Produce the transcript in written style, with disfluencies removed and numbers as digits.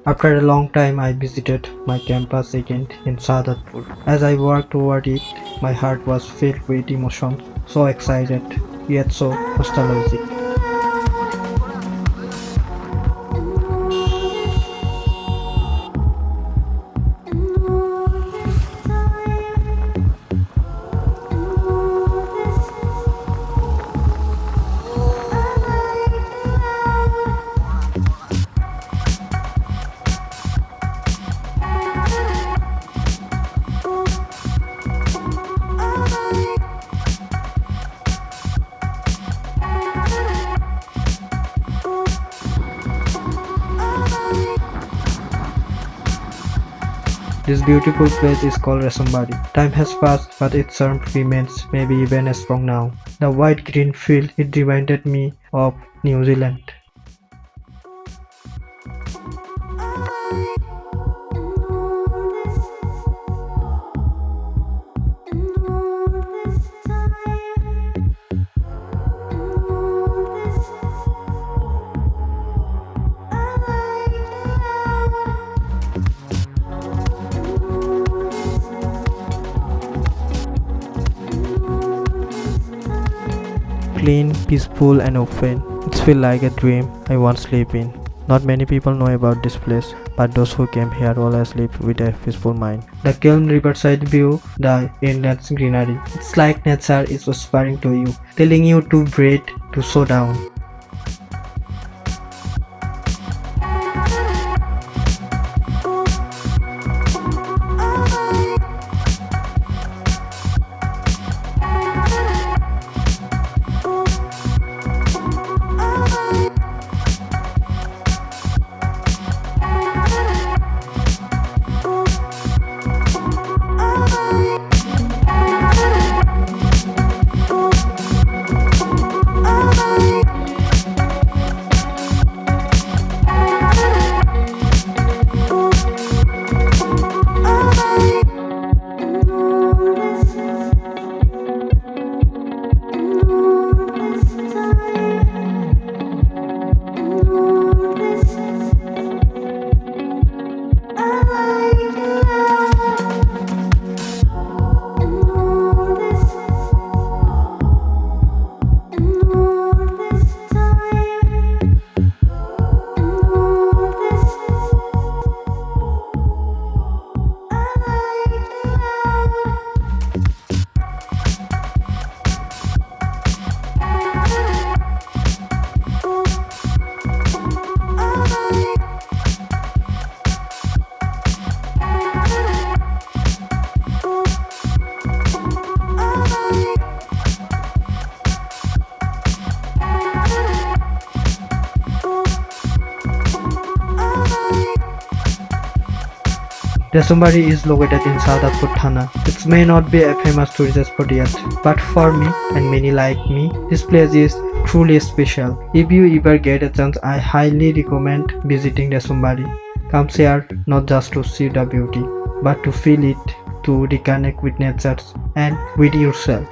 After a long time, I visited my campus again in Shahjadpur. As I walked toward it, my heart was filled with emotions, so excited, yet so nostalgic. This beautiful place is called Reshambari. Time has passed, but its charm remains, maybe even as strong now. The wide green field, it reminded me of New Zealand. Clean, peaceful and open. It feels like a dream I once lived in. Not many people know about this place, but those who came here always live with a peaceful mind. The calm riverside view, the endless greenery. It's like nature is whispering to you, telling you to breathe, to slow down. Reshambari is located in Shahjadpur, Thana. It may not be a famous tourist spot yet, but for me and many like me, this place is truly special. If you ever get a chance, I highly recommend visiting Reshambari. Come here not just to see the beauty, but to feel it, to reconnect with nature and with yourself.